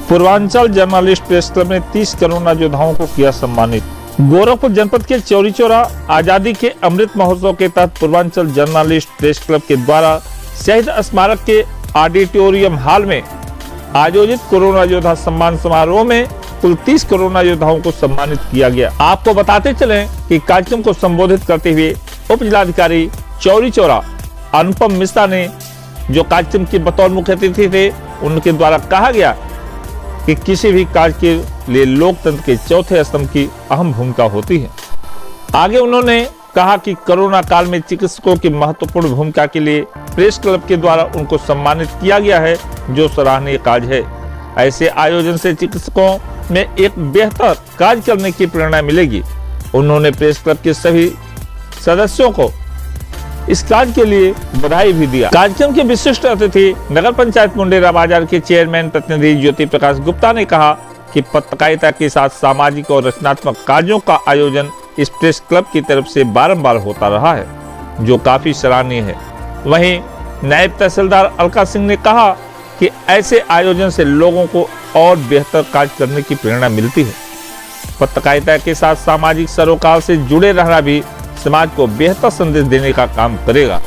Purvanchal journalist press club ने 30 corona योद्धाओं को किया सम्मानित। गोरखपुर जनपद के चौरी चौरा आजादी के अमृत महोत्सव के तहत पूर्वांचल जर्नलिस्ट प्रेस क्लब के द्वारा शहीद स्मारक के ऑडिटोरियम हॉल में आयोजित कोरोना योद्धा सम्मान समारोह में कुल 30 कोरोना योद्धाओं को सम्मानित किया गया। आपको बताते चलें कि कार्यक्रम को संबोधित करते हुए उप जिलाधिकारी चौरी चौरा अनुपम मिश्रा ने, जो कार्यक्रम के बतौर मुख्य अतिथि थे, उनके द्वारा कहा गया कि किसी भी कार्य के लिए लोकतंत्र के चौथे स्तंभ की अहम भूमिका होती है। आगे उन्होंने कहा कि कोरोना काल में चिकित्सकों की महत्वपूर्ण भूमिका के लिए प्रेस क्लब के द्वारा उनको सम्मानित किया गया है, जो सराहनीय कार्य है। ऐसे आयोजन से चिकित्सकों में एक बेहतर कार्य करने की प्रेरणा मिलेगी। उन्होंने प्रेस क्लब के सभी सदस्यों को इस कार्य के लिए बधाई भी दिया। कार्यक्रम के विशिष्ट अतिथि नगर पंचायत मुंडेरा बाजार के चेयरमैन प्रतिनिधि ज्योति प्रकाश गुप्ता ने कहा कि पत्रकारिता के साथ सामाजिक और रचनात्मक कार्यों का आयोजन इस प्रेस क्लब की तरफ से बारंबार होता रहा है, जो काफी सराहनीय है। वहीं नायब तहसीलदार अलका सिंह ने कहा कि ऐसे आयोजन से लोगों को और बेहतर कार्य करने की प्रेरणा मिलती है। पत्रकारिता के साथ सामाजिक सरोकार से जुड़े रहना भी समाज को बेहतर संदेश देने का काम करेगा।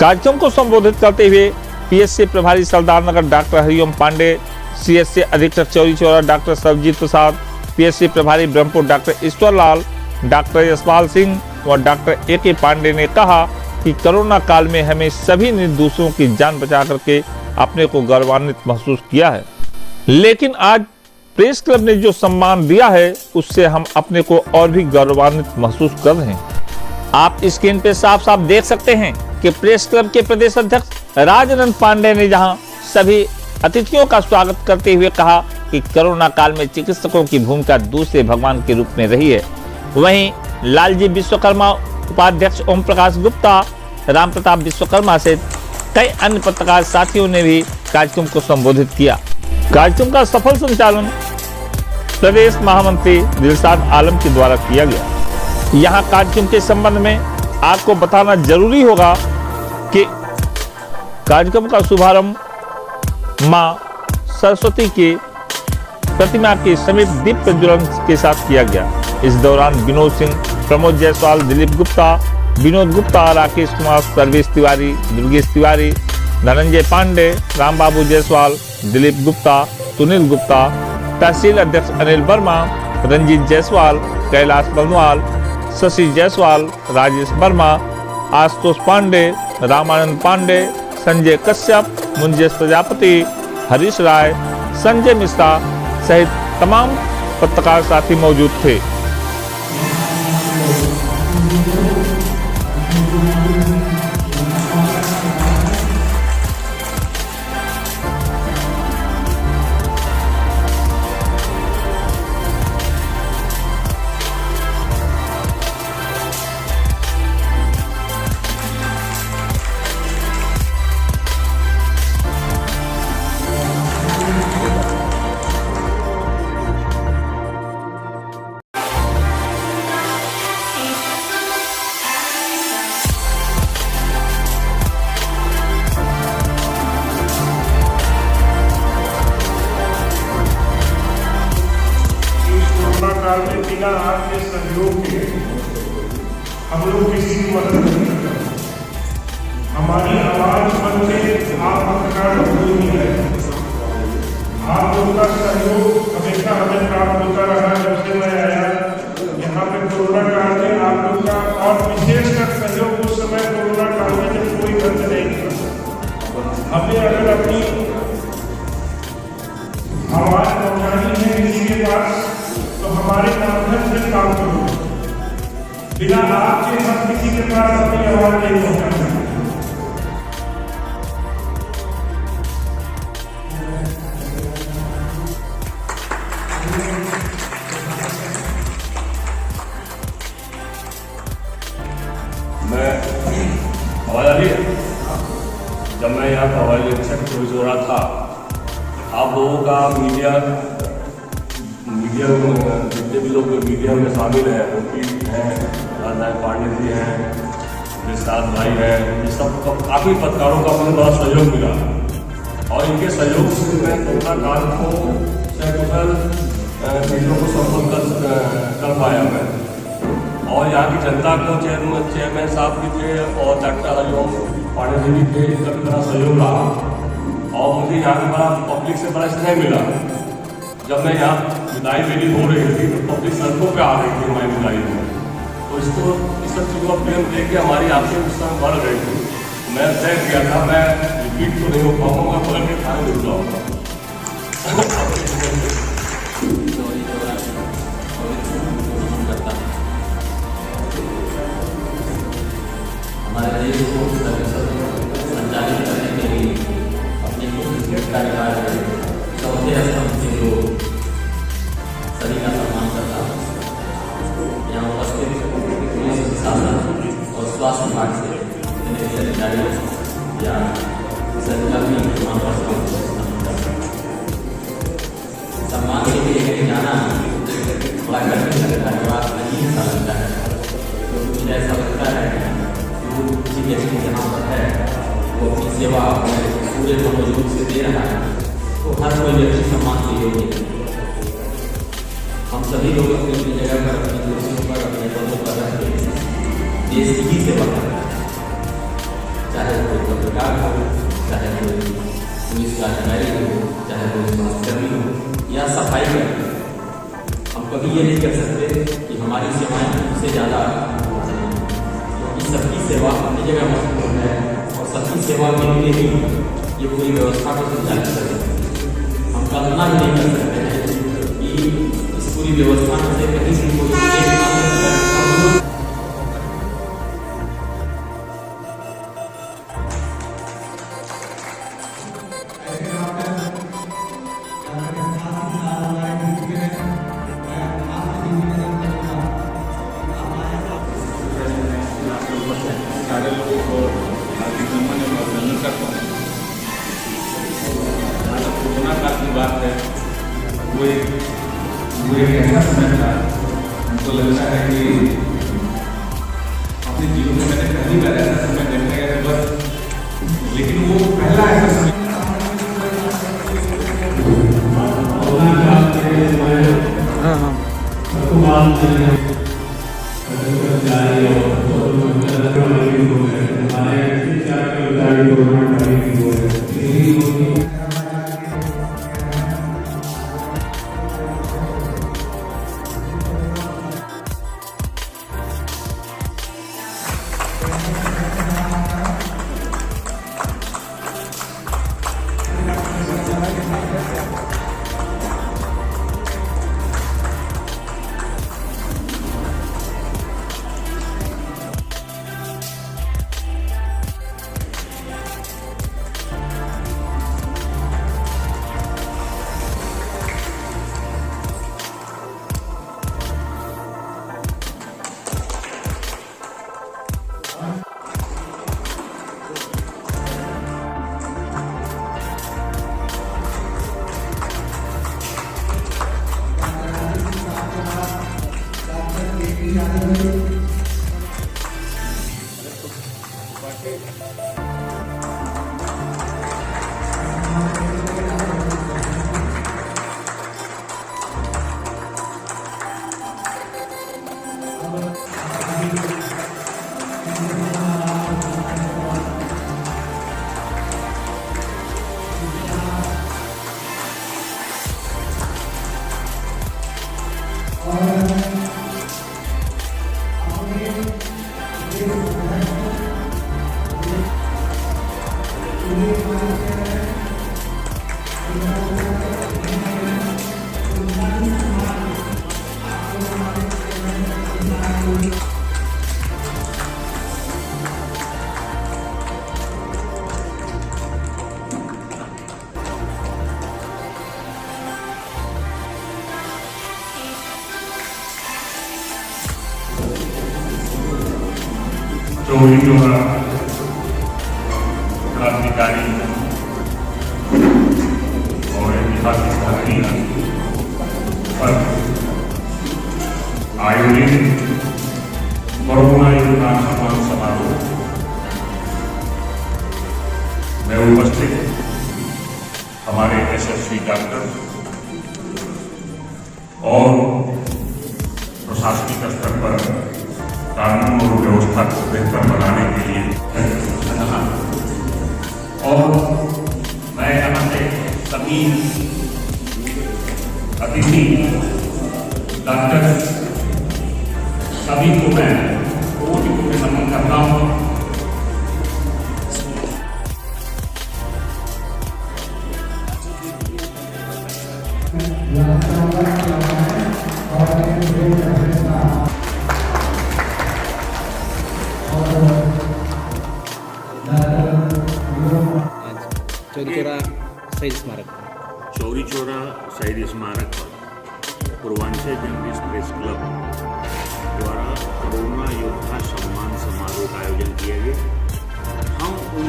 कार्यक्रम को संबोधित करते हुए पीएससी प्रभारी सरदार नगर डॉक्टर हरिओम पांडे, सीएससी अधीक्षक चौरी चौरा डॉक्टर सरजीत प्रसाद, पीएससी प्रभारी ब्रह्मपुर डॉक्टर ईश्वर लाल, डॉक्टर यशपाल सिंह व डॉक्टर ए.के. पांडे ने कहा कि कोरोना काल में हमें सभी निर्दोषों की जान बचा करके अपने को गौरवान्वित महसूस किया है, लेकिन आज प्रेस क्लब ने जो सम्मान दिया है उससे हम अपने को और भी गौरवान्वित महसूस कर रहे हैं। आप स्क्रीन पे साफ साफ देख सकते हैं कि प्रेस क्लब के प्रदेश अध्यक्ष राजनंद पांडे ने जहां सभी अतिथियों का स्वागत करते हुए कहा कि कोरोना काल में चिकित्सकों की भूमिका दूसरे भगवान के रूप में रही है, वहीं लालजी विश्वकर्मा, उपाध्यक्ष ओम प्रकाश गुप्ता, राम प्रताप विश्वकर्मा से कई अन्य पत्रकार साथियों ने भी कार्यक्रम को संबोधित किया। कार्यक्रम का सफल संचालन प्रदेश महामंत्री दिलशाद आलम के द्वारा किया गया। यहाँ कार्यक्रम के संबंध में आपको बताना जरूरी होगा कि कार्यक्रम का शुभारंभ मां सरस्वती की प्रतिमा के समीप दीप प्रज्वलन के साथ किया गया। इस दौरान विनोद सिंह, प्रमोद जायसवाल, दिलीप गुप्ता, विनोद गुप्ता, राकेश कुमार, सर्वेश तिवारी, दुर्गेश तिवारी, धनंजय पांडे, राम बाबू जायसवाल, दिलीप गुप्ता, सुनील गुप्ता, तहसील अध्यक्ष अनिल वर्मा, रंजीत जायसवाल, कैलाश बलवाल, शशि जायसवाल, राजेश वर्मा, आशुतोष पांडे, रामानंद पांडे, संजय कश्यप, मुंजेश प्रजापति, हरीश राय, संजय मिश्रा सहित तमाम पत्रकार साथी मौजूद थे। बिना आपके सहयोग के हम लोग किसी की मदद नहीं कर सकते। हमारी आवाज बनते आप पत्रकार नहीं है। आप लोग का सहयोग हमेशा हमें प्राप्त होता रहा। जब से मैं आया यहाँ पे कोरोना काल में आप लोग का और विशेषकर सहयोग उस समय कोरोना काल में जब कोई बंद नहीं था, हमें अगर अपनी आवाज पहुँचानी है किसी के पास तो हमारे माध्यम से काम करो। बिना आपके हम किसी के पास अपनी आवाज नहीं पहुंचा सकते। मैं हवाई जब मैं यहाँ का हवाई अध्यक्ष चौरी चौरा था, आप लोगों का मीडिया में जितने भी लोग मीडिया में शामिल हैं, वकील हैं, राजनाथ पांडे जी हैं, दिलशाद भाई हैं, ये सब काफ़ी पत्रकारों का मुझे बड़ा सहयोग मिला और इनके सहयोग से मैं कोरोना काल को सफल चीज़ों को सफल कर पाया मैं। और यहाँ की जनता को चेयरमैन साहब भी थे और डॉक्टर हरिओम पांडे जी थे, इनका भी बड़ा सहयोग रहा। और मुझे यहाँ पे बड़ा पब्लिक से बड़ा स्नेह मिला। जब मैं यहाँ विदाई मेरी हो रही थी तो पब्लिक सड़कों पे आ रही थी हमारी विदाई में, तो इसको इस सब चीज़ों का प्रेम देख के हमारी आपसी उत्साह बढ़ गई थी। मैं तय किया था मैं रिपीट तो नहीं हो पाऊँगा, पलट के खाने जुड़ जाऊँगा। हमारे देश को संचालित करने के लिए अपने कुछ कार्यकाल में चौथे स्तंभ के लोग सभी का सम्मान करता है। यहाँ उपस्थित पुलिस प्रशासन और स्वास्थ्य विभाग से अधिकारी या सरकारी सम्मान के लिए कहीं जाना बड़ा कठिन लगता है, बड़ा अजीब सा लगता है। तो मुझे ऐसा लगता है किसी व्यक्ति यहाँ पर है वो अपनी सेवा पूरे मनोयोग से दे रहा है, तो हर कोई व्यक्ति सम्मान के योग्य है। हम सभी लोग अपनी अपनी जगह पर अपनी कुर्सियों पर अपने पदों पर रह के देश की ही सेवा कर रहे हैं, चाहे कोई पत्रकार हो, चाहे कोई पुलिस का अधिकारी हो, चाहे कोई स्वास्थ्यकर्मी हो या सफाई कर्मी। हम कभी ये नहीं कर सकते कि हमारी सेवाएं उससे ज़्यादा, सबकी सेवा अपनी जगह महत्वपूर्ण है और सबकी सेवा के लिए ही ये पूरी व्यवस्था को संचालित करें। हम कल्पना ही नहीं कर सकते हैं कि इस पूरी व्यवस्था में से कहीं से कोई सारे लोगों को हार्दिक नमन एवं अभिनंदन करता हूँ। जहाँ तक कोरोना काल की बात है, वो एक ऐसा समय था, हमको लगता है कि अपने जीवन में मैंने पहली बार ऐसा समय देखा है बस, लेकिन वो पहला ऐसा समय चौरी चौरा क्रांतिकारी और ऐतिहासिक घटना पर आयोजित कोरोना योद्धा सम्मान समारोह में उपस्थित हमारे यशस्वी डॉक्टर और प्रशासनिक स्तर पर कानून और व्यवस्था को बेहतर बनाने के लिए और मैं यहाँ से सभी अतिथि डॉक्टर सभी को मैं कोटि कोटि नमन करता हूँ। चौरी चौरा शहीद स्मारक चौरी चौरा शहीद स्मारक पर पूर्वांचल जर्नलिस्ट प्रेस क्लब द्वारा कोरोना योद्धा सम्मान समारोह का आयोजन किया गया। हम उन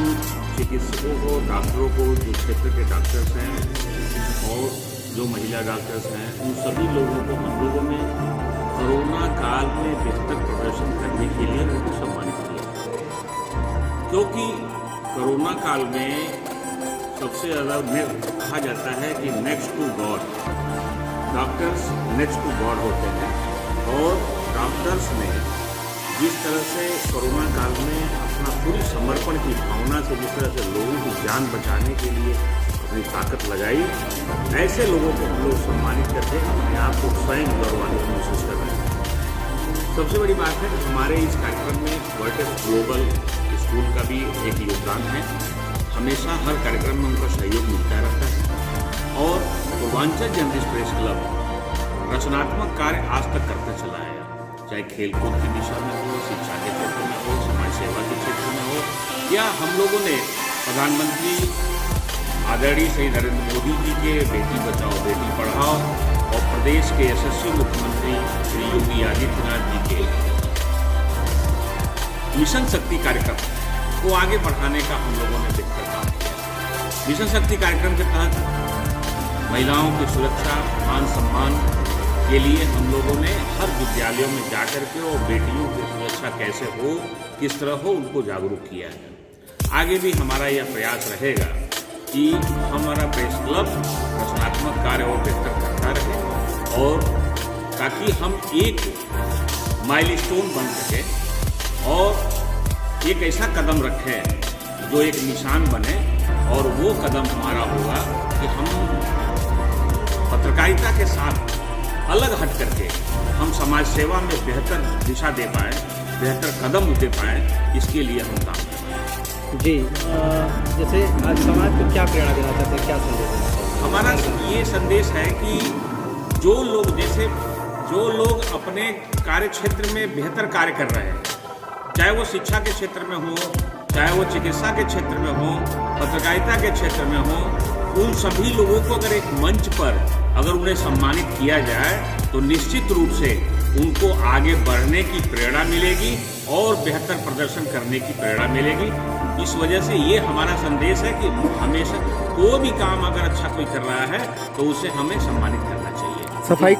चिकित्सकों को, डॉक्टरों को, जो क्षेत्र के डॉक्टर्स हैं और जो महिला डॉक्टर्स हैं, उन सभी लोगों को हम लोगों ने कोरोना काल में बेहतर प्रदर्शन करने के लिए उनको सम्मानित किया, क्योंकि कोरोना काल में सबसे ज़्यादा कहा जाता है कि next to God, doctors next to God होते हैं। और डॉक्टर्स ने जिस तरह से कोरोना काल में अपना पूरी समर्पण की भावना से जिस तरह से लोगों की जान बचाने के लिए अपनी ताकत लगाई, ऐसे लोगों को हम लोग सम्मानित करके अपने आप को स्वयं गौरवान्वित महसूस कर रहे हैं। सबसे बड़ी बात है कि हमारे इस कार्यक्रम में वर्टेक्स ग्लोबल स्कूल का भी एक योगदान है। हमेशा हर कार्यक्रम में उनका सहयोग मिलता रहता है। और पूर्वांचल जर्नलिस्ट प्रेस क्लब रचनात्मक कार्य आज तक करता चला आया, चाहे खेलकूद की दिशा में हो, शिक्षा के क्षेत्र में हो, समाज सेवा के क्षेत्र में हो, या हम लोगों ने प्रधानमंत्री आदरणीय श्री नरेंद्र मोदी जी के बेटी बचाओ बेटी पढ़ाओ और प्रदेश के यशस्वी मुख्यमंत्री श्री योगी आदित्यनाथ जी के मिशन शक्ति कार्यक्रम को आगे बढ़ाने का हम लोगों ने बेहतर काम किया। मिशन शक्ति कार्यक्रम के तहत महिलाओं की सुरक्षा, मान सम्मान के लिए हम लोगों ने हर विद्यालयों में जाकर के और बेटियों की सुरक्षा कैसे हो, किस तरह हो, उनको जागरूक किया है। आगे भी हमारा यह प्रयास रहेगा कि हमारा प्रेस क्लब रचनात्मक कार्य और बेहतर करता रहे और ताकि हम एक माइलस्टोन बन सके और एक ऐसा कदम रखें जो एक निशान बने। और वो कदम हमारा होगा कि हम पत्रकारिता के साथ अलग हट करके हम समाज सेवा में बेहतर दिशा दे पाएँ, बेहतर कदम उठा पाएँ, इसके लिए हम काम करें। जी, जैसे आज समाज को क्या प्रेरणा देना चाहते हैं, क्या संदेश देना चाहते हैं? हमारा ये संदेश है कि जो लोग अपने कार्य क्षेत्र में बेहतर कार्य कर रहे हैं, चाहे वो शिक्षा के क्षेत्र में हो, चाहे वो चिकित्सा के क्षेत्र में हो, पत्रकारिता के क्षेत्र में हो, उन सभी लोगों को अगर एक मंच पर अगर उन्हें सम्मानित किया जाए तो निश्चित रूप से उनको आगे बढ़ने की प्रेरणा मिलेगी और बेहतर प्रदर्शन करने की प्रेरणा मिलेगी। इस वजह से ये हमारा संदेश है कि हमेशा कोई भी काम अगर अच्छा कोई कर रहा है तो उसे हमें सम्मानित करना चाहिए। सफाई